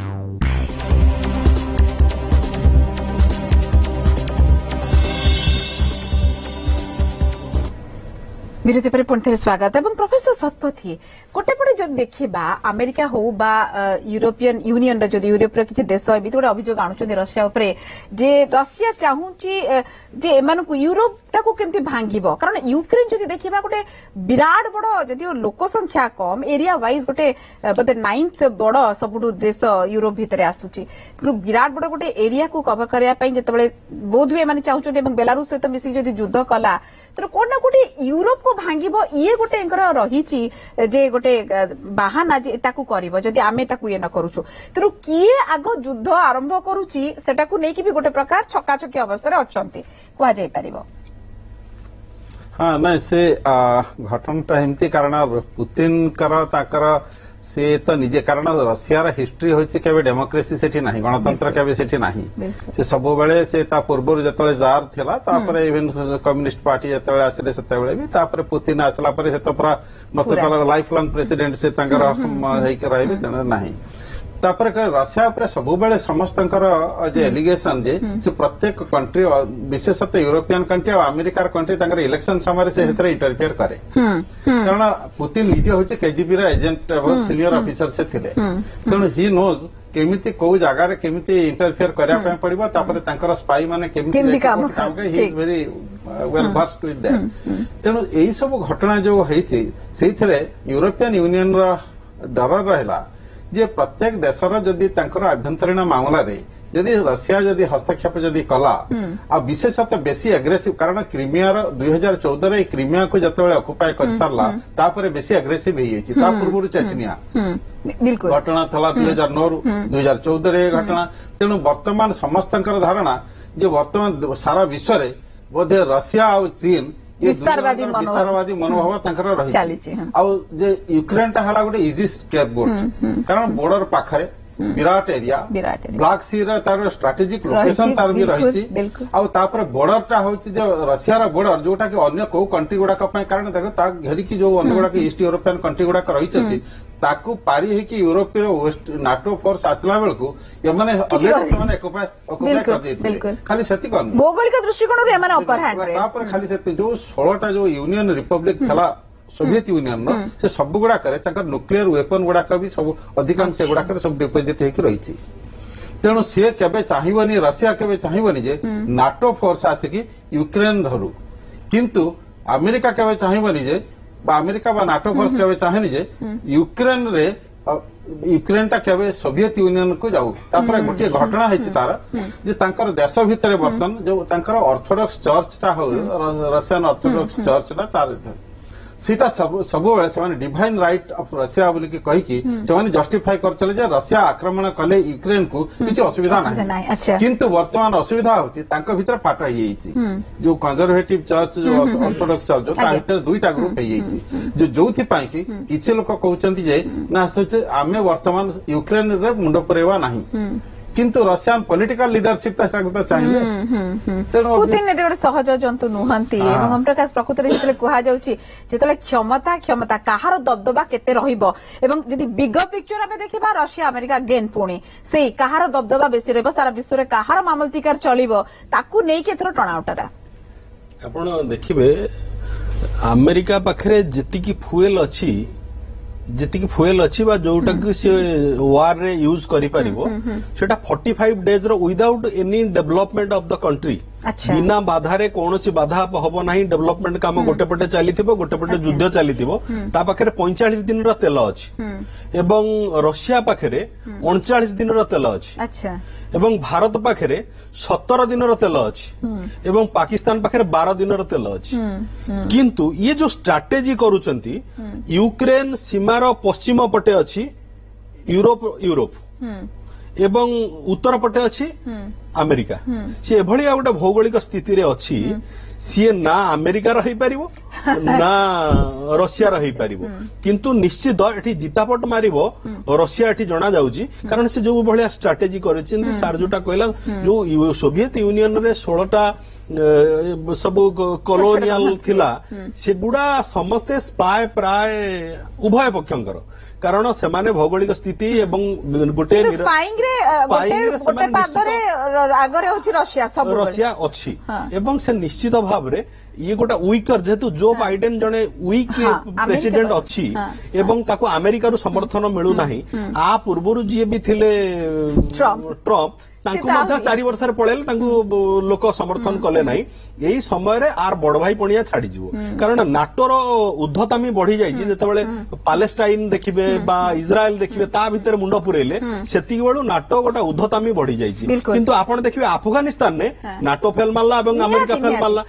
विरति पर पुणी थे स्वागत। एवं प्रोफेसर शतपथी गोटे पटे जो देखा अमेरिका हो बा यूरोपियन यूनियन जो यूरोप किसी देश एमती गोटे अभियोग आणुंट रशिया उपरे जे रशिया चाहूची जे एमानकु यूरोप टाकू केमती भांगिबो, कारण यूक्रेन जदि देखिबा गोटे विराट बड़ जदि लोक संख्या कम एरिया वाइज गोटे बोधे 9th बड़ सबुठु देश यूरोप भितर आसुची, विराट बड़ गोटे एरिया को कवर करबा पई जेतेबेले बोधवे माने चाहूचନ୍ତି एवं बेलारूस सहित मिसी जदि युद्ध कला तो कोन ना कोटी यूरोप को भांगिबो, ये गोटे रही जे गोटे बाहाना जे ताकू करिवो जदि आमे ताकू ये न करूछु। तेणु किए आग युद्ध आरंभ करूची सेटाकू नेकी भी गोटे प्रकार छकाछकी अवस्था अछंती कुआ जाय परिबो। हाँ ना से घटनाटा एमती कारण पुतिन कर ताकर से तो निजे कारण रशियार हिस्ट्री होची केबे डेमोक्रेसी सेठी नाही, गणतंत्र केबे सेठी नाही। से सब बेले से ता पूर्व जतले जार थिला तापरे इवन कम्युनिस्ट पार्टी जतले आसले सेतेबेले भी तापरे पुतिन आसला परे से तो पूरा मत लाइफ लॉन्ग प्रेसिडेंट से तांकर हेके रहबे तने नाही। तापर रशिया पर सब बेले समस्तंकर जे एलिगेशन जे से प्रत्येक कंट्री विशेषतः यूरोपियन कंट्री और अमेरिकार कंट्री तांकर इलेक्शन समय से हेतरे इंटरफेयर करे, कारण पुतिन निजे होचे केजीबी रा एजेंट बहुत सीनियर ऑफिसर से थिले। तेणु ही नोज केमिति को जगह रे केमिति इंटरफेयर करिया पे पड़िबो, तापर तांकर स्पाई माने केमिति काम के he is very well versed with that. तेणु एई सब घटना जो हेछि सेइथरे यूरोपियन यूनियन रा डर रहला जे प्रत्येक देशर जदि तांकर आभ्यंतरीण मामला रे जदि रशिया जदि हस्तक्षेप जदि कला आ विशेषतः बेसी एग्रेसिव, कारण क्रिमिया 2014 रे क्रिमिया को जतबेले ऑक्युपाई कर सारला तापर बेसी एग्रेसिव हे येछि। ता पूर्व चेचनिया घटना थला 2009-2014 रे घटना। तेणु वर्तमान समस्तंकर धारणा जे वर्तमान सारा विश्व रे बोधे रशिया और चीन विस्तारवादी मनोभाव तांकर रही जे यूक्रेन टा हला गोटे इजी स्केपगोट, कारण बॉर्डर पाखरे विराट एरिया ब्लैक सी रे तार स्ट्रेटेजिक लोकेशन तार भी रही आ तापर बॉर्डर टा होची जे रशिया रा बॉर्डर जोटा कि अन्य को कंट्री गुडा का पय, कारण देखो ता घेरी की जो अन्य गुडा के ईस्ट यूरोपियन कंट्री गुडा रही छथि ताकू पारी हे कि यूरोपीय वेस्ट नाटो फोर्स आसला बेल को ये माने ऑलरेडी माने ऑक्युपाई कर देथिले, खाली सेति कोन भौगोलिक दृष्टिकोण रे माने अपर हैंड रे तापर खाली सेति जो 16टा जो यूनियन रिपब्लिक थला सोवियत यूनियन नो से सब गुडा करे ताकर न्यूक्लियर वेपन गुडा का भी सब अधिकांश गुडा करे सब डिपोजिट हेकि रहिछि। तेणु सी केबे चाहिबनी, रशिया केबे चाहिबनी जे नाटो फोर्स आसिकी यूक्रेन धरू, किंतु अमेरिका केबे चाहिबनी जे अमेरिका बा नाटो फोर्स केबे चाहेनी जे यूक्रेन रे ୟୁକ୍ରେନ ଟା କେବେ ସୋଭିଏତ ୟୁନିୟନ को जाऊ तापर गोटे घटना है तार जे तांकर देश भितर बर्तन जो तांकर ऑर्थोडॉक्स चर्च टा हो रशियन ऑर्थोडॉक्स चर्च टा तार सीटा सब बेले डिवाइन राइट ऑफ रशिया बोली कही से जस्टिफाई करते जे रशिया आक्रमण कले यूक्रेन को किसी असुविधा नहीं किंतु वर्तमान असुविधा होची तांको भीतर फाट होई जो कंजर्वेटिव चर्च जो ऑर्थोडॉक्स चर्च जो ता भीतर दुईटा ग्रुप होई जो जोथि पाई कि किछि लोक कहउचंती जे ना सोचे आमे वर्तमान यूक्रेन रे मुंड पुरेवा नहीं किंतु रशियन पॉलिटिकल लीडरशिप तो चाहिए पुतिन एटे गोटे सहज जंतु नुहंती एवं ओम प्रकाश प्रकृत रे कुहा जाउची जेतले क्षमता काहार दबदबा केते रहिबो एवं जदि बिग पिक्चर आमे देखिबा रशिया अमेरिका गेन पुणी से काहार दबदबा बेसी रहबो सारा विश्व रे काहार मामलतिकार चलिबो ताकू नै के थरो टणाउटरा आपण देखिबे अमेरिका पाखरे जेतिकी फुएल अच्छी जोटा कि सी वार रे यूज करि परिबो सेटा 45 डेज रो without any development of the country बिना बाधारे कौनसी बाधा हबो नाही डेवलपमेंट काम गोटे पटे चलीथिबो गोटे पटे युद्ध चलीथिबो ता पाखरे 45 दिन रो तेल अछि एवं रशिया पाखरे 39 दिन रो तेल अछि अच्छा एवं भारत पाखरे 17 दिन रो तेल अछि एवं पाकिस्तान पाखरे 12 दिन रो तेल अछि किंतु ये जो स्ट्रैटेजी करूचंती यूक्रेन सीमार पश्चिम पटे अछि यूरोप एवं उत्तर पटे अछि अमेरिका सी एभली गोटे भौगोलिक स्थिति रे अछि सी ना अमेरिका रही पारिबो ना रशिया रही पारिबो किंतु निश्चित एठी जितापट मारिबो रशिया एठी जणा जाउची कारण से जो भलिया स्ट्रैटेजी करिसेंती सार जोटा कहला जो सोवियत यूनियन रे 16टा सब कॉलोनियल थिला सेगुडा समस्ते स्पाय प्राय उभय पक्षंकर कारण सेमाने भौगोलिक स्थिति एवं गोटे स्पाइंग रे गोटे पादरे आगरे होची रशिया सब रशिया अछि एवं से निश्चित भाव रे ये गोटा वीकर जेतु जो बाइडेन जने वीक प्रेसिडेंट अछि एवं ताको अमेरिका रो समर्थन मिलु नाही आ पूर्वरु जे भी थिले ट्रम्प तांको मध्य 4 वर्ष पळेल तांको लोक समर्थन कले नाही यही समय रे आर बड़ भाई पणिया छाड़ी जीवो कारण नाटोर उद्धतामी बढ़ी जाइछि जेतेबेले पैलेस्टाइन देखिबे बा इजराइल देखिबे ता भीतर मुंड पुरेले सेतिक बेलु नाटो गोटा उद्धतामी बढ़ी जाइछि किंतु आपण देखिबे अफगानिस्तान ने नाटो फेल मारला एवं अमेरिका फेल मारला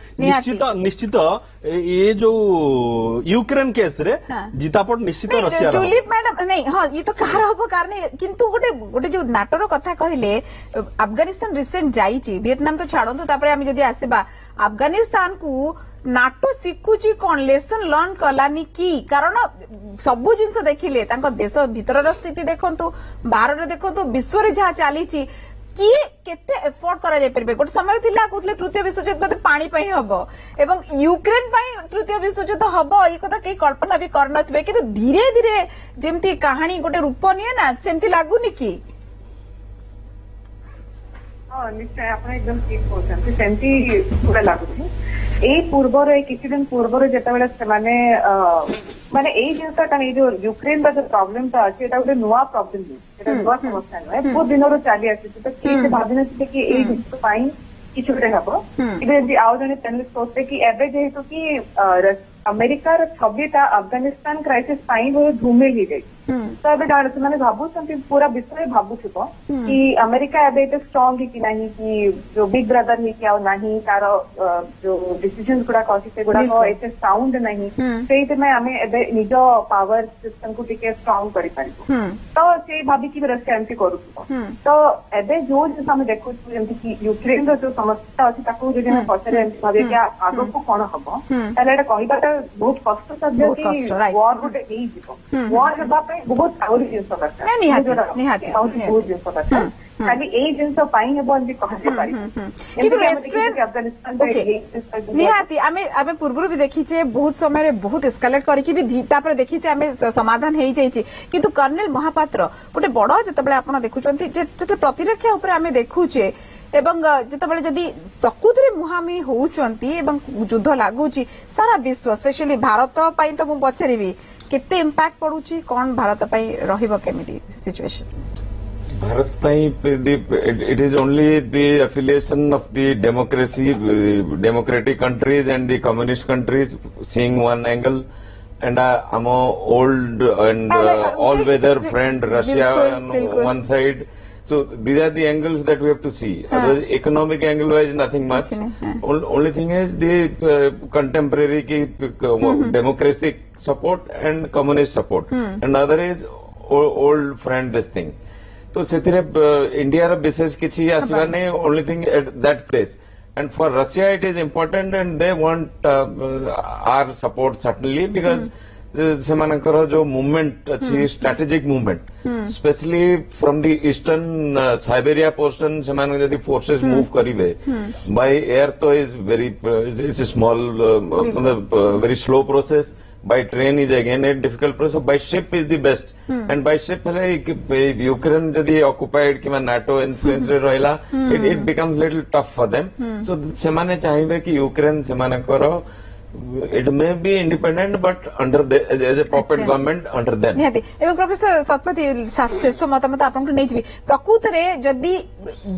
निश्चित ये जो यूक्रेन केस रे जितापट निश्चित रशिया टुलिप मैडम नहीं हां ये तो कहार हबो कारण किंतु गोटे जो नाटोर कथा कहिले अफगानिस्तान रिसेंट जाइछि वियतनाम तो छाडंतु तापर आमी जदी आसीबा अफगानिस्तान को नाटो शिखुची कौन लेसन लर्न कलानी की कारण सबु जिनस देखिले तांको देश भीतर स्थिति देखंतु बाहर रे देखंतु विश्व रे जहा चालीछि किए केते एफोर्ड करा जाय परबे गोटे समय थिला कहतले तृतीय विश्वयुद्ध मते पानी पई हबो एवं यूक्रेन पई तृतीय विश्वयुद्ध हबो ई कथा के कल्पना भी करनथबे किंतु धीरे धीरे जेमती कहानी गोटे रूप निए ना सेमती लागुनी की निश्चय आप एकदम ठीक कहते सेमती पूरा लगुच यही पूर्वर किसी दिन पूर्वर जितेबाला से माने यही जिनसा जो यूक्रेन जो प्रोब्लेम अच्छे गोटे नुआ प्रोब्लेम नुआ समस्या नुहे बहुत दिन चली आसी तो किए भावी नथिले कि यही जिन किसी गोटे हम आउ जन पैनलिस्ट कहते कि एवं जेहेतु कि अमेरिकार 26टा अफगानिस्तान क्राइसिस बहुत धूमिल हो जाए तो एवं जान से भावुं पूरा विश्व में भावुथ कि अमेरिका एवं स्ट्रंग कि नहीं कि जो बिग ब्रदर ही नहीं तार जो डिसीजन गुड़ाक अच्छी से गुड़ाक एत साउंड नहीं से आम निज पावर सिस्टम को टिके स्ट्रंग कर तो से भाविकी रशिया एमती कर तो एवं जो जिन आम देखु जमी यूक्रेन जो समस्या अच्छी जब पचारे भावे कि आग को कौन हम कहवाटा बहुत कष्टसाध्य कि वार गोटे वार होगा बहुत आहुरी जिन दरकार बहुत जिन दरकार खाली यही जिन निहाती आमे पूर्व भी देखीचे बहुत समय बहुत एस्कालेट करके भी तापर देखीचे आमे समाधान हो जाइए किंतु कर्नेल महापात्र गोटे बड़ जितेबाला आपण देखुचंती जे प्रतिरक्षा ऊपर आमे देखुचे एवं जितेबाला जदि प्रकृति में मुहांमुही होउचंती एवं युद्ध लागुची सारा विश्व स्पेशली भारत पई तो मु पछरिबी केते इंपैक्ट पडुची कौन भारत पई रहिबो केमिति सिचुएशन भारत पई it is only the affiliation of the democratic countries and the communist countries seeing one angle and I'm a old and all-weather friend, Russia on one side. So these are the angles that we have to see. Otherwise, economic angle-wise, nothing much. Only thing is the contemporary democratic support and communist support, and other is old friend this thing. So सेथिरे India रा विशेष किसी आसवा नहीं. Only thing at that place. And for Russia, it is important, and they want our support certainly, because सेमानकर जो movement अच्छी strategic movement, specially from the eastern Siberia portion सेमान यदि forces move करिवे by air तो is very it's small मतलब very slow process. By train is again a difficult process. By ship is the best. And by ship Ukraine जदि occupied कि NATO influence रे रहिला, it becomes little tough for them. So सेमाने चाहिए कि Ukraine सेमाने करो. It may be independent, but under as a puppet government under them. एवं professor Satpathy श्रेष्ठ मतामत आपनको नहीं जी प्रकृत रे जदि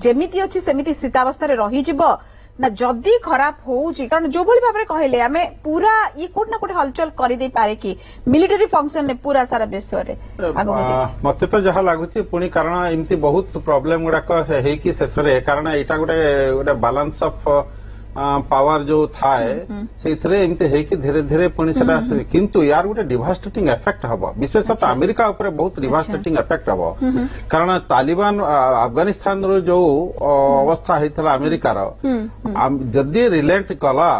जेमिति अछि सेमिति स्थितावस्था रे रही जिवो ना जदि खराब होउची, कारण जो भली भाबरे कहले आमे पूरा ये कोट ना कोट हलचल करि दे पारे कि मिलिटरी फंक्शन ने पूरा सारा विश्व रे मते तो जहा लागुची पुनी कारण एमती बहुत प्रॉब्लम गुडा को हे कि शेषरे कारण एटा गोटे बैलेंस ऑफ पावर जो थाए से एमती है कि धीरे धीरे पुणी सेटा किंतु यार गोटे डिवास्टेटिंग इफेक्ट हबो, विशेषतः अमेरिका ऊपर बहुत डिवास्टेटिंग इफेक्ट हबो. कारण तालिबान अफगानिस्तान रो जो अवस्था हेतला अमेरिका रो जदि रिलेंट कला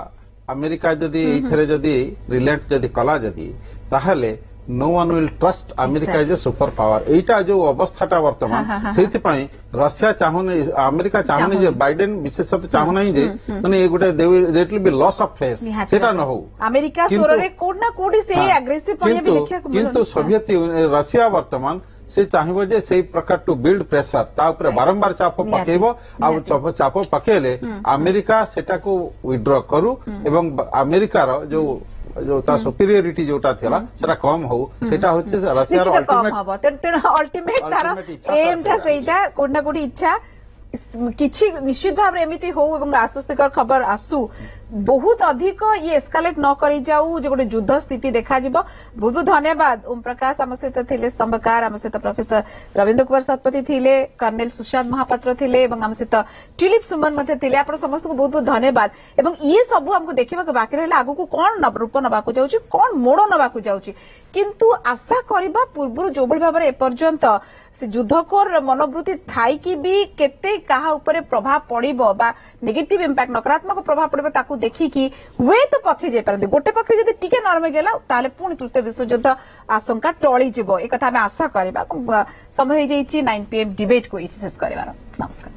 अमेरिका जदि एथरे जदि रिलेंट जदि कला जदि ताहले no one will trust America is a super power. एटा जो अवस्थाटा वर्तमान सेति पई रशिया चाहुने अमेरिका चाहुने जे बाइडेन विशेषतः चाहुने जे माने ए गुटे that will be loss of face सेटा न हो अमेरिका सोरे कोड ना कोडी से एग्रेसिव पय भी देखिया किंतु सोवियत रशिया वर्तमान से चाहिए जे से प्रकार टू बिल्ड प्रेशर ता ऊपर बारंबार चाप पकेबो आ चाप पकेले अमेरिका सेटा को विथड्रॉ करू एवं अमेरिका रो जो ता सुपीरियरिटी जोटा थिला सेटा कम हो सेटा होचे रशिया रो अल्टीमेट तार एम था सेटा कोडना कोडी इच्छा किछि निश्चित भाव एमती हो एवं आश्वस्तिकर खबर आसू बहुत अधिक ये एस्कालेट न करी जाऊ जो गोटे युद्ध स्थिति देखा जिवो. बहुत बहुत धन्यवाद ओम प्रकाश आम सहित थिले स्तंभकार, आम सहित प्रोफेसर रविंद्र कुमार शतपथी थिले, कर्नेल सुशांत महापात्र थिले एवं आम सहित ट्यूलिप सुमन मते थिले. आपण समस्त को बहुत बहुत धन्यवाद. एवं ये सब हमको देखिबा बाकी रहला आगु को कोन रूप नबाकू जाउची, कोन मोड़ नबाकू जाउची, किंतु आशा करबा पूर्व जो बल भाबरे एपर्यंत से युद्धकोर मनोवृत्ति थाई कि भी केते काहा ऊपर प्रभाव पड़िबो बा नेगेटिव इंपैक्ट नकारात्मक प्रभाव पड़िबो ताकू देखी कि हुए तो पछे जाय पारंती. गोटे पक्ष जदि टिके नरमे गेला ताले पुणी तृतीय विश्वयुद्ध आशंका टळी जिवो ए कथा हम आशा करबा. समय हो जाइछि 9 PM डिबेट को इति शेष करबार. नमस्कार.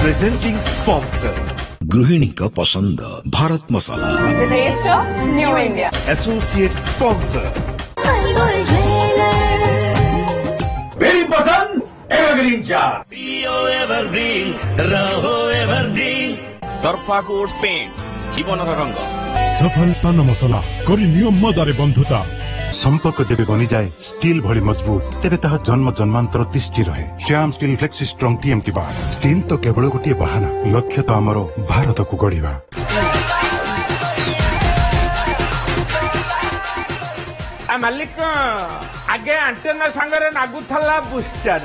प्रेजेंटिंग स्पॉन्सर गृहिणी का पसंद Bharat Masala, new India associate sponsor मेरी पसंद एवरग्रीन चाय, पियो एवरग्रीन रहो एवरग्रीन. सर्फाकोट्स पेंट जीवन रंग सफल पान मसला करी नियम मदारे बंधुता संपर्क जेबे बनी जाए स्टील भली मजबूत तेबे ताहा जन्म जन्मांतर तिष्टि रहे. Shyam steel flexi strong TMT बार. स्टील तो केवल गोटे बहाना, लक्ष्य तो आमर भारत को गढ़िबा. मालिक आगे आंटेना संगरे नागुथला बुस्टर,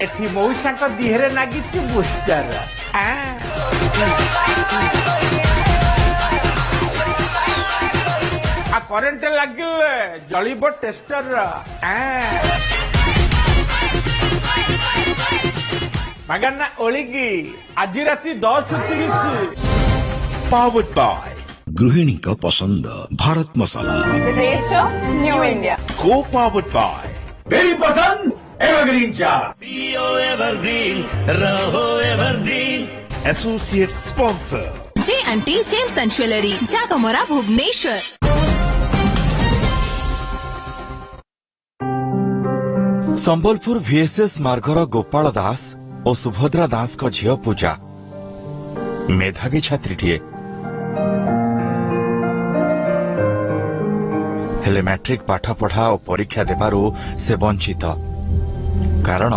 एथि मौसा को दिहरे नागिछि बुस्टर. आ करेंट लगिले जलिबो टेस्टर. मगना ओलिगी आज राति 10:30. पावर्ड बाय गृहिणी का पसंद भारत मसाला, न्यू इंडिया को पावर्ड बाय मेरी पसंद एवरग्रीन चाय, पियो एवरग्रीन रहो एवरग्रीन. एसोसिएट स्पॉन्सर जे आंटी gems and jewellery Jagamara Bhubaneswar. Sambalpur VSS मार्गर गोपाल दास और सुभद्रा दास को झियो पूजा मेधावी छात्रीटीए हेले मैट्रिक पाठ पढ़ा और परीक्षा देबारू से वंचित कारण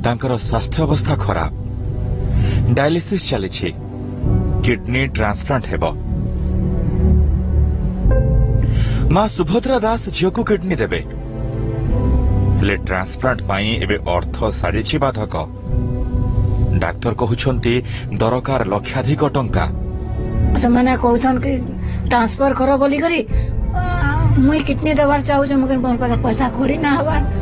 तांकर स्वास्थ्य अवस्था खराब डायलिसिस चली किडनी ट्रांसप्लांट हेबो मां सुभद्रा दास झील को किडनी देबे हेले ट्रांसप्लांट पाई एबे अर्थ सारी बाधक डाक्तर कहउछंती दरकार लक्षाधिक टंका से कहउछन कि ट्रांसफर करो बोली करी मुई किडनी देवार चाहूँ पैसा खोड़ी ना हवार